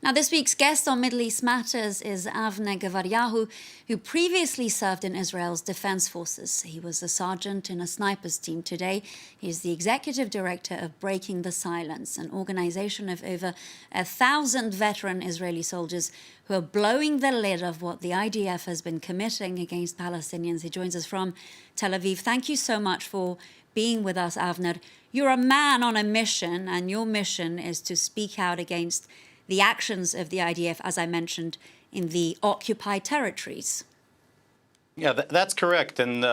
Now, this week's guest on Middle East Matters is Avner Gvaryahu, who previously served in Israel's defense forces. He was a sergeant in a sniper's team. Today, he is the executive director of Breaking the Silence, an organization of over 1,000 veteran Israeli soldiers who are blowing the lid of what the IDF has been committing against Palestinians. He joins us from Tel Aviv. Thank you so much for being with us, Avner. You're a man on a mission, and your mission is to speak out against the actions of the IDF, as I mentioned, in the occupied territories. Yeah, that's correct. And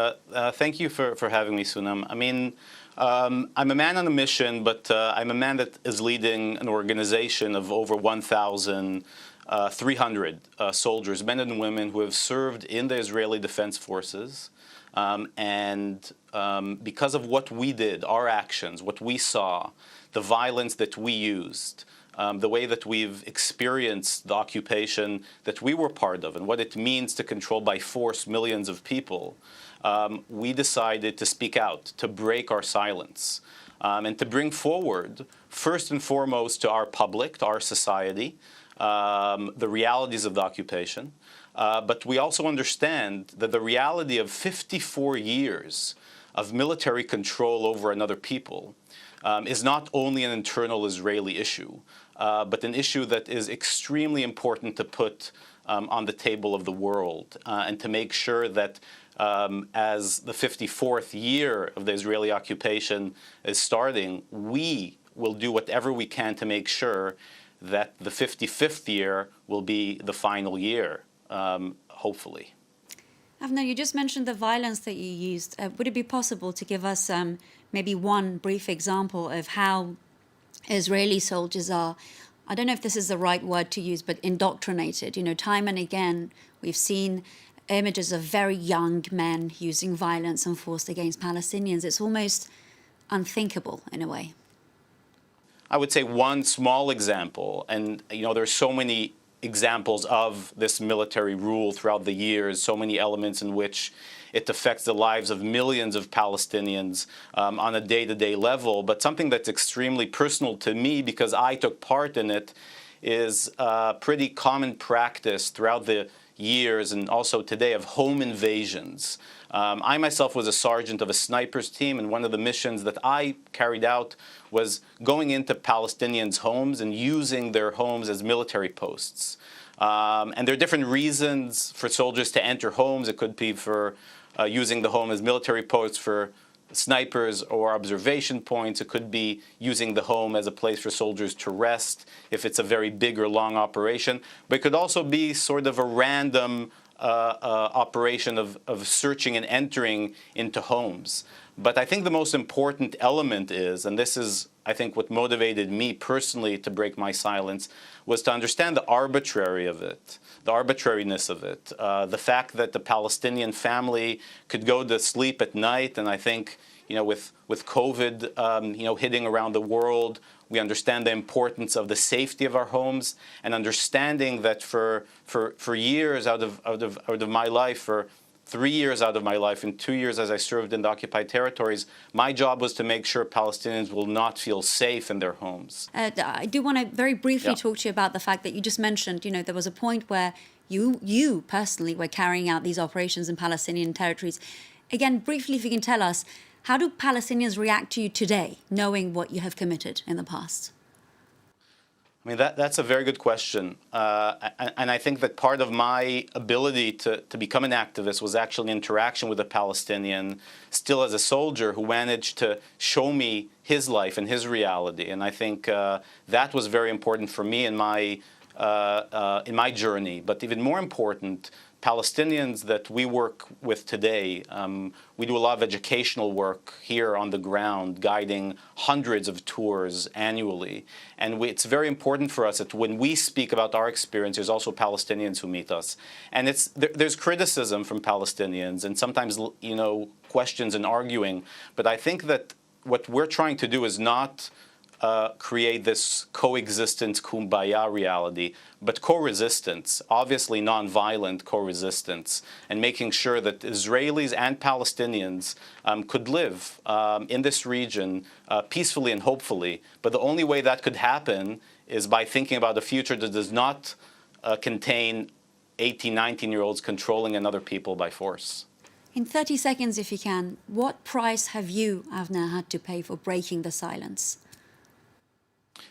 thank you for having me, Sunam. I mean, I'm a man on a mission, but I'm a man that is leading an organization of over 1,300 soldiers, men and women who have served in the Israeli Defense Forces. Because of what we did, our actions, what we saw, the violence that we used, the way that we've experienced the occupation that we were part of and what it means to control by force millions of people, we decided to speak out, to break our silence, and to bring forward, first and foremost, to our public, to our society, the realities of the occupation. But we also understand that the reality of 54 years of military control over another people is not only an internal Israeli issue, but an issue that is extremely important to put on the table of the world and to make sure that as the 54th year of the Israeli occupation is starting, we will do whatever we can to make sure that the 55th year will be the final year, hopefully. Avner, you just mentioned the violence that you used. Would it be possible to give us maybe one brief example of how Israeli soldiers are, I don't know if this is the right word to use, but indoctrinated? You know, time and again, we've seen images of very young men using violence and force against Palestinians. It's almost unthinkable in a way. I would say one small example, and there's so many examples of this military rule throughout the years, so many elements in which it affects the lives of millions of Palestinians on a day-to-day level. But something that's extremely personal to me, because I took part in it, is a pretty common practice throughout the years and also today of home invasions. I myself was a sergeant of a sniper's team, and one of the missions that I carried out was going into Palestinians' homes and using their homes as military posts. And there are different reasons for soldiers to enter homes. It could be for using the home as military posts for snipers or observation points. It could be using the home as a place for soldiers to rest if it's a very big or long operation. But it could also be sort of a random operation of searching and entering into homes. But I think the most important element is, and this is, I think, what motivated me personally to break my silence, was to understand the arbitrariness of it, the fact that the Palestinian family could go to sleep at night, and I think, with COVID, hitting around the world, we understand the importance of the safety of our homes, and understanding that for years out of my life, for 3 years out of my life and 2 years as I served in the occupied territories, my job was to make sure Palestinians will not feel safe in their homes. I do want to very briefly talk to you about the fact that you just mentioned, there was a point where you personally were carrying out these operations in Palestinian territories. Again, briefly, if you can tell us, how do Palestinians react to you today, knowing what you have committed in the past? I mean, that's a very good question. And I think that part of my ability to become an activist was actually interaction with a Palestinian, still as a soldier, who managed to show me his life and his reality. And I think that was very important for me in my journey. But even more important, Palestinians that we work with today, we do a lot of educational work here on the ground, guiding hundreds of tours annually. And it's very important for us that when we speak about our experience, there's also Palestinians who meet us. And there's criticism from Palestinians and sometimes, questions and arguing. But I think that what we're trying to do is not create this coexistence, kumbaya reality, but co-resistance, obviously non-violent co-resistance, and making sure that Israelis and Palestinians could live in this region peacefully and hopefully. But the only way that could happen is by thinking about a future that does not contain 18, 19-year-olds controlling another people by force. In 30 seconds, if you can, what price have you, Avner, had to pay for breaking the silence?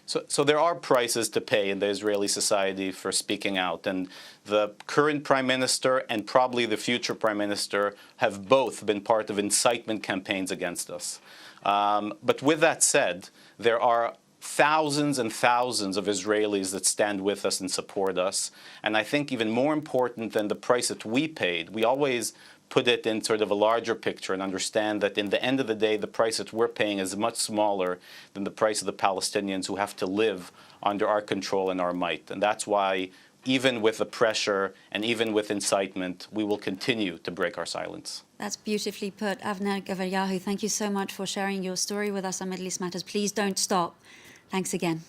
So there are prices to pay in the Israeli society for speaking out, and the current prime minister and probably the future prime minister have both been part of incitement campaigns against us. But with that said, there are thousands and thousands of Israelis that stand with us and support us. And I think even more important than the price that we paid, we always put it in sort of a larger picture and understand that in the end of the day, the price that we're paying is much smaller than the price of the Palestinians who have to live under our control and our might. And that's why, even with the pressure and even with incitement, we will continue to break our silence. That's beautifully put. Avner Gvaryahu, thank you so much for sharing your story with us on Middle East Matters. Please don't stop. Thanks again.